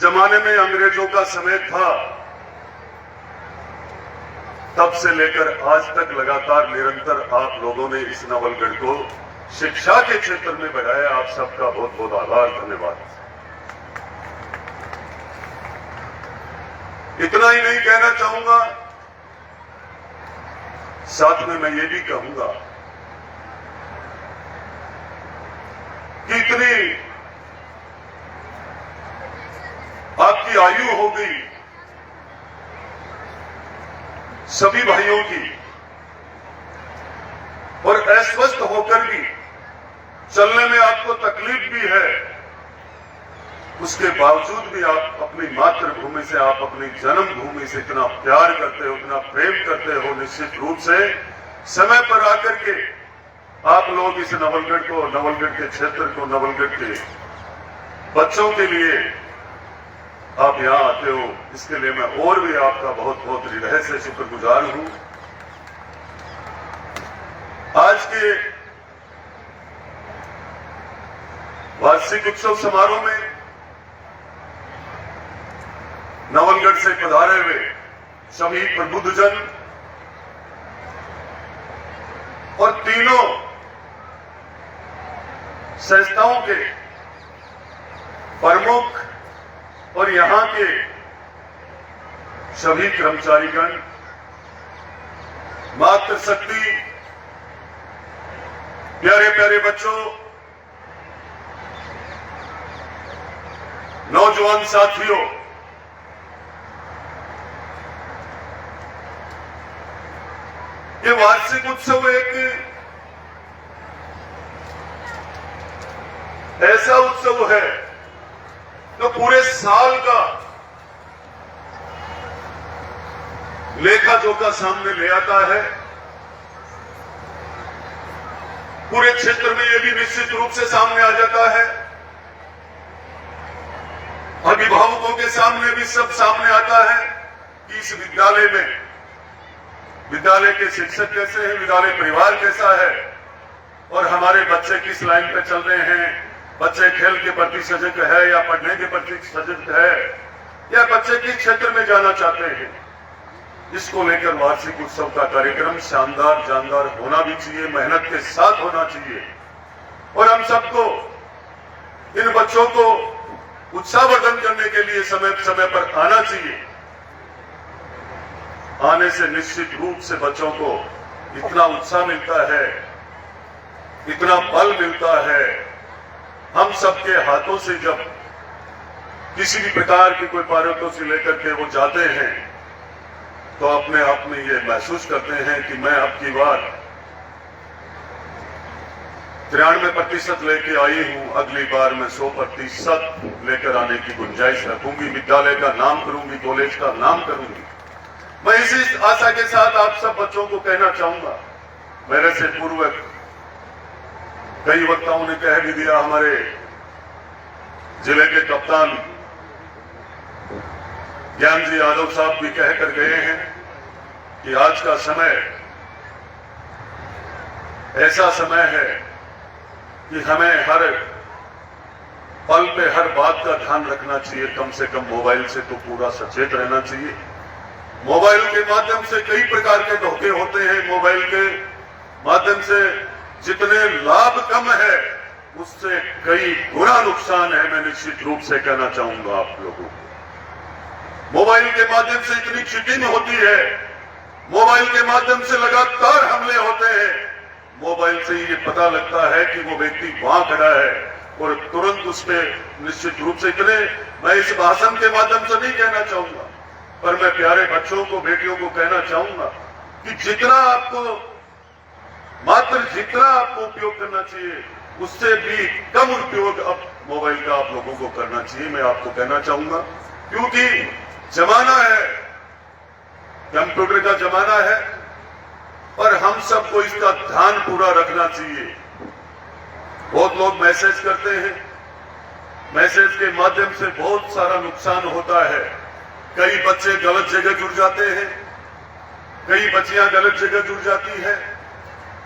जमाने में अंग्रेजों का समय था, तब से लेकर आज तक लगातार निरंतर आप लोगों ने इस नवलगढ़ को शिक्षा के क्षेत्र में बढ़ाया। आप सबका बहुत बहुत आभार, धन्यवाद। इतना ही नहीं कहना चाहूंगा, साथ में मैं ये भी कहूंगा कि इतनी आपकी आयु हो गई सभी भाइयों की, और अस्वस्थ होकर भी चलने में आपको तकलीफ भी है, उसके बावजूद भी आप अपनी मातृभूमि से, आप अपनी जन्मभूमि से इतना प्यार करते हो, इतना प्रेम करते हो। निश्चित रूप से समय पर आकर के आप लोग इस नवलगढ़ को, नवलगढ़ के क्षेत्र को, नवलगढ़ के बच्चों के लिए आप यहां आते हो, इसके लिए मैं और भी आपका बहुत बहुत हृदय से शुक्रगुजार हूं। आज के वार्षिक उत्सव समारोह में नवलगढ़ से पधारे हुए सभी प्रबुद्धजन और तीनों संस्थाओं के प्रमुख और यहां के सभी कर्मचारीगण, मातृशक्ति, प्यारे प्यारे बच्चों, नौजवान साथियों, ये वार्षिक उत्सव एक ऐसा उत्सव है जो पूरे साल का लेखा जोखा सामने ले आता है। पूरे क्षेत्र में यह भी निश्चित रूप से सामने आ जाता है, अभिभावकों के सामने भी सब सामने आता है कि इस विद्यालय में, विद्यालय के शिक्षक कैसे हैं, विद्यालय परिवार कैसा है, और हमारे बच्चे किस लाइन पे चल रहे हैं। बच्चे खेल के प्रति सजग है या पढ़ने के प्रति सजग है, या बच्चे किस क्षेत्र में जाना चाहते हैं। इसको लेकर वार्षिक उत्सव का कार्यक्रम शानदार जानदार होना भी चाहिए, मेहनत के साथ होना चाहिए, और हम सबको इन बच्चों को उत्साहवर्धन करने के लिए समय समय पर आना चाहिए। आने से निश्चित रूप से बच्चों को इतना उत्साह मिलता है, इतना बल मिलता है। हम सबके हाथों से जब किसी भी प्रकार की कोई पारितोषिक लेकर के वो जाते हैं, तो अपने आप में ये महसूस करते हैं कि मैं अब की बार 93% लेके आई हूं, अगली बार मैं 100% लेकर आने की गुंजाइश रखूंगी, विद्यालय का नाम करूंगी, कॉलेज का नाम करूंगी। मैं इसी आशा के साथ आप सब बच्चों को कहना चाहूंगा, मेरे से पूर्व कई वक्ताओं ने कह भी दिया, हमारे जिले के कप्तान ज्ञान जी यादव साहब भी कहकर गए हैं कि आज का समय ऐसा समय है कि हमें हर पल पे हर बात का ध्यान रखना चाहिए। कम से कम मोबाइल से तो पूरा सचेत रहना चाहिए। मोबाइल के माध्यम से कई प्रकार के धोखे होते हैं। मोबाइल के माध्यम से जितने लाभ कम है, उससे कई गुना नुकसान है। मैं निश्चित रूप से कहना चाहूंगा आप लोगों को, मोबाइल के माध्यम से इतनी चीटिंग होती है, मोबाइल के माध्यम से लगातार हमले होते हैं। मोबाइल से ये पता लगता है कि वो व्यक्ति वहां खड़ा है, और तुरंत उस पर निश्चित रूप से इतने, मैं इस भाषण के माध्यम से नहीं कहना चाहूंगा, पर मैं प्यारे बच्चों को, बेटियों को कहना चाहूंगा कि जितना आपको उपयोग करना चाहिए, उससे भी कम उपयोग अब मोबाइल का आप लोगों को करना चाहिए। मैं आपको कहना चाहूंगा, क्योंकि जमाना है, कंप्यूटर का जमाना है, और हम सबको इसका ध्यान पूरा रखना चाहिए। बहुत लोग मैसेज करते हैं, मैसेज के माध्यम से बहुत सारा नुकसान होता है। कई बच्चे गलत जगह जुड़ जाते हैं, कई बच्चियां गलत जगह जुड़ जाती है,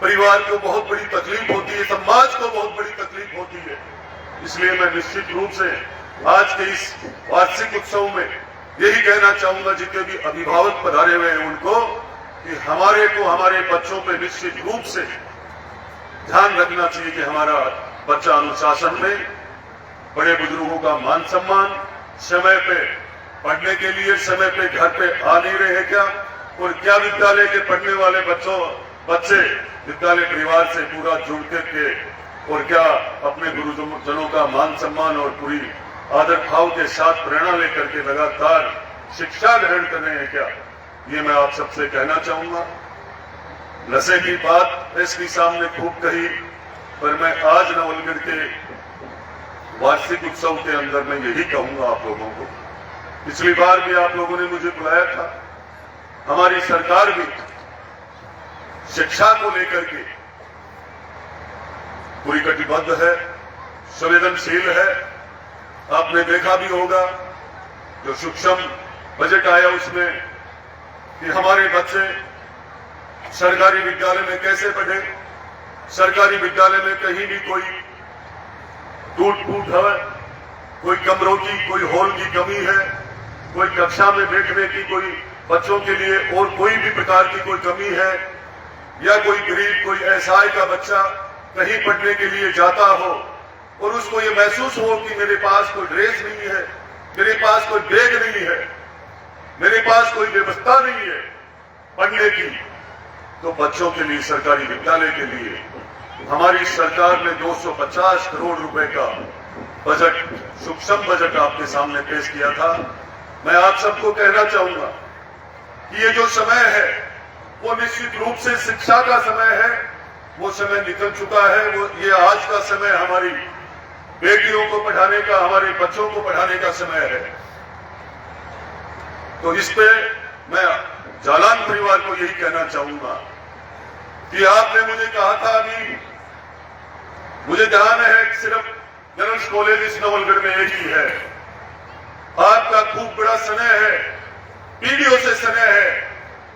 परिवार को बहुत बड़ी तकलीफ होती है, समाज को बहुत बड़ी तकलीफ होती है। इसलिए मैं निश्चित रूप से आज के इस वार्षिक उत्सव में यही कहना चाहूंगा जितने भी अभिभावक पधारे हुए हैं उनको कि हमारे बच्चों पे निश्चित रूप से ध्यान रखना चाहिए कि हमारा बच्चा अनुशासन में, बड़े बुजुर्गों का मान सम्मान, समय पे पढ़ने के लिए समय पे घर पे आ नहीं रहे क्या, और क्या विद्यालय के पढ़ने वाले बच्चे विद्यालय परिवार से पूरा जुड़ करके और क्या अपने गुरुजनों का मान सम्मान और पूरी आदर भाव के साथ प्रेरणा लेकर के लगातार शिक्षा ग्रहण कर रहे हैं क्या, ये मैं आप सबसे कहना चाहूंगा। नशे की बात इसके सामने खूब कही, पर मैं आज नवलगढ़ के वार्षिक उत्सव के अंदर मैं यही कहूंगा आप लोगों को। पिछली बार भी आप लोगों ने मुझे बुलाया था, हमारी सरकार भी शिक्षा को लेकर के पूरी कटिबद्ध है, संवेदनशील है। आपने देखा भी होगा जो सूक्ष्म बजट आया उसमें कि हमारे बच्चे सरकारी विद्यालय में कैसे पढ़े, सरकारी विद्यालय में कहीं भी कोई टूट फूट है, कोई कमरों की, कोई हॉल की कमी है, कोई कक्षा में बैठने की कोई बच्चों के लिए और कोई भी प्रकार की कोई कमी है, या कोई गरीब, कोई असहाय का बच्चा कहीं पढ़ने के लिए जाता हो और उसको ये महसूस हो कि मेरे पास कोई ड्रेस नहीं है, मेरे पास कोई बैग नहीं है, मेरे पास कोई व्यवस्था नहीं है पढ़ने की, तो बच्चों के लिए सरकारी विद्यालय के लिए हमारी सरकार ने 250 करोड़ रुपए का बजट, सूक्ष्म बजट आपके सामने पेश किया था। मैं आप सबको कहना चाहूंगा कि ये जो समय है वो निश्चित रूप से शिक्षा का समय है, वो समय निकल चुका है। वो ये आज का समय हमारी बेटियों को पढ़ाने का, हमारे बच्चों को पढ़ाने का समय है। तो इस पे मैं जालान परिवार को यही कहना चाहूंगा कि आपने मुझे कहा था, अभी मुझे ध्यान है कि सिर्फ जनरल कॉलेज इस नवलगढ़ में एक ही है। आपका खूब बड़ा स्नेह है, पीढ़ियों से स्नेह है,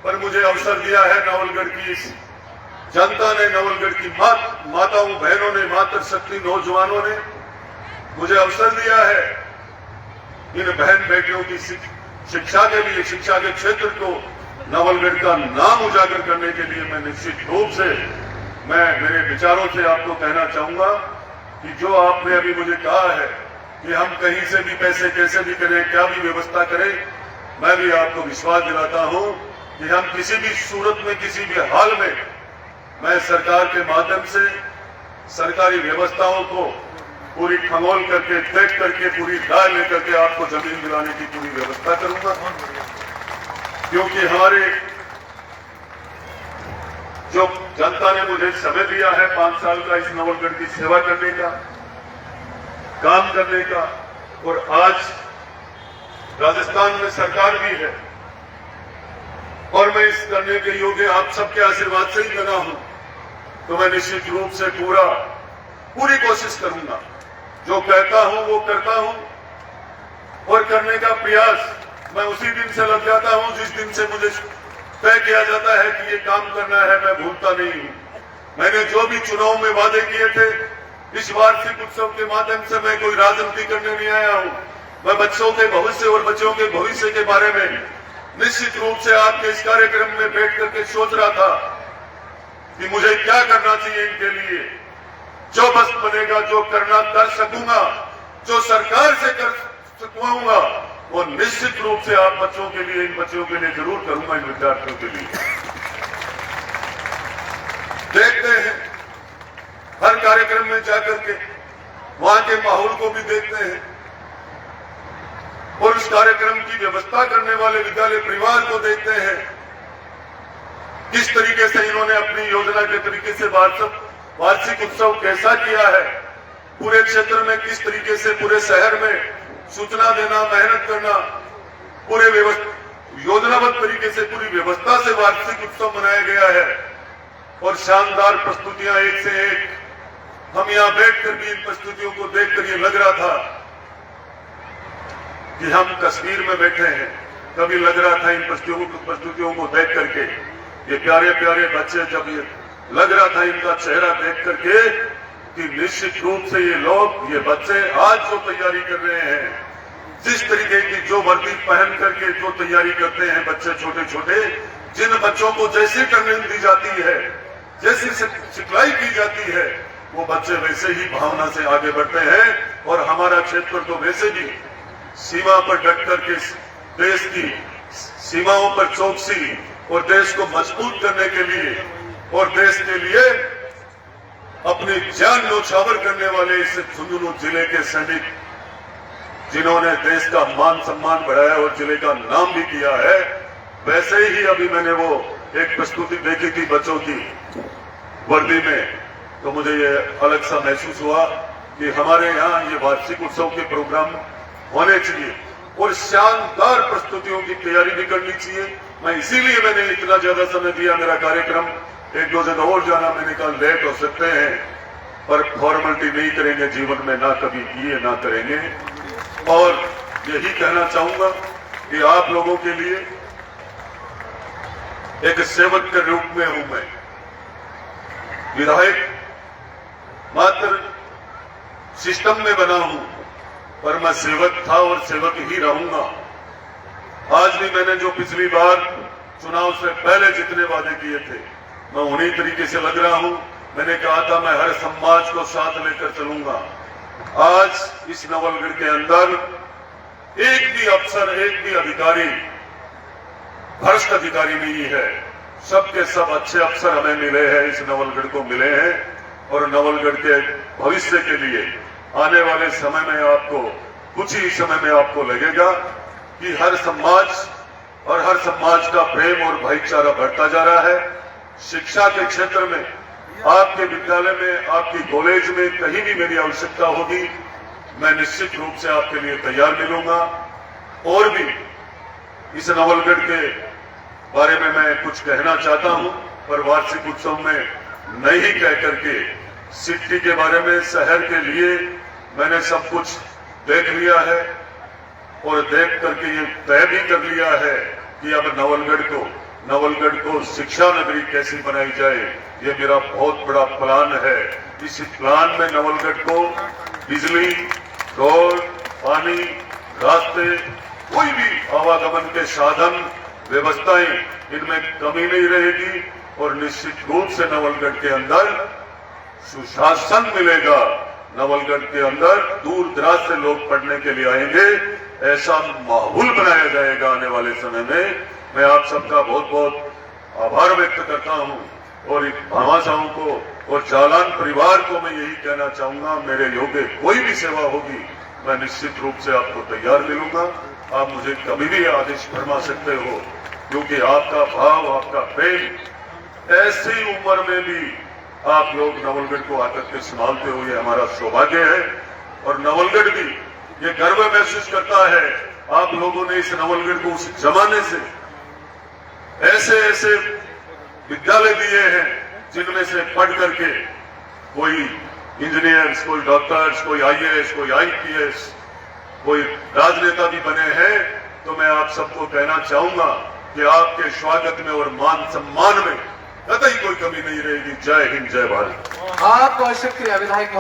पर मुझे अवसर दिया है नवलगढ़ की इस जनता ने, नवलगढ़ की माताओं बहनों ने, मातृशक्ति नौजवानों ने मुझे अवसर दिया है इन बहन बेटियों की शिक्षा के लिए, शिक्षा के क्षेत्र को नवलगढ़ का नाम उजागर करने के लिए मैं निश्चित रूप से मेरे विचारों से आपको कहना चाहूंगा कि जो आपने अभी मुझे कहा है कि हम कहीं से भी पैसे कैसे भी करें, क्या भी व्यवस्था करें, मैं भी आपको विश्वास दिलाता हूं कि हम किसी भी सूरत में, किसी भी हाल में, मैं सरकार के माध्यम से सरकारी व्यवस्थाओं को पूरी खंगोल करके, देख करके, पूरी राय लेकर के आपको जमीन दिलाने की पूरी व्यवस्था करूंगा। क्योंकि हमारे जो जनता ने मुझे समय दिया है 5 साल का इस नवलगढ़ की सेवा करने का, काम करने का, और आज राजस्थान में सरकार भी है और मैं इस करने के योग्य आप सबके आशीर्वाद से ही बना हूं, तो मैं निश्चित रूप से पूरी कोशिश करूंगा। जो कहता हूं वो करता हूं, और करने का प्रयास मैं उसी दिन से लग जाता हूं जिस दिन से मुझे तय किया जाता है कि ये काम करना है। मैं भूलता नहीं हूं। मैंने जो भी चुनाव में वादे किए थे, इस वार्षिक उत्सव के माध्यम से मैं कोई राजनीति करने नहीं आया हूं। मैं बच्चों के भविष्य और बच्चों के भविष्य के बारे में निश्चित रूप से आपके इस कार्यक्रम में बैठ करके सोच रहा था कि मुझे क्या करना चाहिए इनके लिए। जो बस बनेगा, जो करना कर सकूंगा, जो सरकार से कर सकवाऊंगा, वो निश्चित रूप से आप बच्चों के लिए, इन बच्चों के लिए जरूर करूंगा, इन विद्यार्थियों के लिए। देखते हैं हर कार्यक्रम में जाकर के वहां के माहौल को भी देखते हैं, और उस कार्यक्रम की व्यवस्था करने वाले विद्यालय परिवार को देखते हैं किस तरीके से इन्होंने अपनी योजना के तरीके से वार्षिक उत्सव कैसा किया है, पूरे क्षेत्र में किस तरीके से, पूरे शहर में सूचना देना, मेहनत करना, पूरे योजनाबद्ध तरीके से पूरी व्यवस्था से वार्षिक उत्सव मनाया गया है। और शानदार प्रस्तुतियां एक से एक, हम यहां बैठकर भी इन प्रस्तुतियों को देखकर ये लग रहा था कि हम कश्मीर में बैठे हैं। कभी लग रहा था इन प्रस्तुतियों को देख करके, ये प्यारे प्यारे बच्चे, जब ये लग रहा था इनका चेहरा देख करके कि निश्चित रूप से ये लोग, ये बच्चे आज जो तैयारी कर रहे हैं, जिस तरीके की जो वर्दी पहन करके जो तैयारी करते हैं बच्चे छोटे छोटे, जिन बच्चों को जैसी ट्रेनिंग दी जाती है, जैसी सिखलाई की जाती है, वो बच्चे वैसे ही भावना से आगे बढ़ते हैं। और हमारा क्षेत्र तो वैसे भी सीमा पर डट करके देश की सीमाओं पर चौकसी और देश को मजबूत करने के लिए और देश के लिए अपनी जान न्यौछावर करने वाले इस झुंझुनू जिले के सैनिक, जिन्होंने देश का मान सम्मान बढ़ाया और जिले का नाम भी किया है, वैसे ही अभी मैंने वो एक प्रस्तुति देखी थी बच्चों की वर्दी में, तो मुझे ये अलग सा महसूस हुआ कि हमारे यहाँ ये वार्षिक उत्सव के प्रोग्राम होने चाहिए और शानदार प्रस्तुतियों की तैयारी भी करनी चाहिए। मैं इसीलिए मैंने इतना ज्यादा समय दिया। मेरा कार्यक्रम एक दो जगह और जाना, मैंने कहा लेट हो सकते हैं पर फॉर्मेलिटी नहीं करेंगे जीवन में, ना कभी किए ना करेंगे। और यही कहना चाहूंगा कि आप लोगों के लिए एक सेवक के रूप में हूं मैं। विधायक मात्र सिस्टम में बना हूं, पर मैं सेवक था और सेवक ही रहूंगा। आज भी मैंने जो पिछली बार चुनाव से पहले जितने वादे किए थे, मैं उन्हीं तरीके से लग रहा हूं। मैंने कहा था मैं हर समाज को साथ लेकर चलूंगा। आज इस नवलगढ़ के अंदर एक भी अफसर, एक भी अधिकारी भ्रष्ट अधिकारी नहीं है। सबके सब अच्छे अफसर हमें मिले हैं, इस नवलगढ़ को मिले हैं। और नवलगढ़ के भविष्य के लिए आने वाले समय में आपको, कुछ ही समय में आपको लगेगा कि हर समाज और हर समाज का प्रेम और भाईचारा बढ़ता जा रहा है। शिक्षा के क्षेत्र में, आपके विद्यालय में, आपकी कॉलेज में कहीं भी मेरी आवश्यकता होगी, मैं निश्चित रूप से आपके लिए तैयार मिलूंगा। और भी इस नवलगढ़ के बारे में मैं कुछ कहना चाहता हूं, पर वार्षिक उत्सव में नहीं कह करके सिटी के बारे में, शहर के लिए मैंने सब कुछ देख लिया है और देख करके ये तय भी कर लिया है कि अब नवलगढ़ को शिक्षा नगरी कैसी बनाई जाए, ये मेरा बहुत बड़ा प्लान है। इस प्लान में नवलगढ़ को बिजली, रोड, पानी, रास्ते, कोई भी आवागमन के साधन, व्यवस्थाएं, इनमें कमी नहीं रहेगी और निश्चित रूप से नवलगढ़ के अंदर सुशासन मिलेगा। नवलगढ़ के अंदर दूर दराज से लोग पढ़ने के लिए आएंगे, ऐसा माहौल बनाया जाएगा आने वाले समय में। मैं आप सबका बहुत बहुत आभार व्यक्त करता हूं और भामाशाहों को और जालान परिवार को मैं यही कहना चाहूंगा, मेरे योग्य कोई भी सेवा होगी मैं निश्चित रूप से आपको तैयार मिलूंगा। आप मुझे कभी भी आदेश फरमा सकते हो, क्योंकि आपका भाव, आपका प्रेम, ऐसी उम्र में भी आप लोग नवलगढ़ को आकर के संभालते हो, ये हमारा सौभाग्य है। और नवलगढ़ भी ये गर्व महसूस करता है, आप लोगों ने इस नवलगढ़ को उस जमाने से ऐसे ऐसे विद्यालय दिए हैं जिनमें से पढ़ करके कोई इंजीनियर्स, कोई डॉक्टर्स, कोई आईएएस, कोई आईपीएस, कोई राजनेता भी बने हैं। तो मैं आप सबको कहना चाहूंगा कि आपके स्वागत में और मान सम्मान में कतई कोई कमी नहीं रहेगी। जय हिंद, जय भारत। बहुत बहुत शुक्रिया विधायक।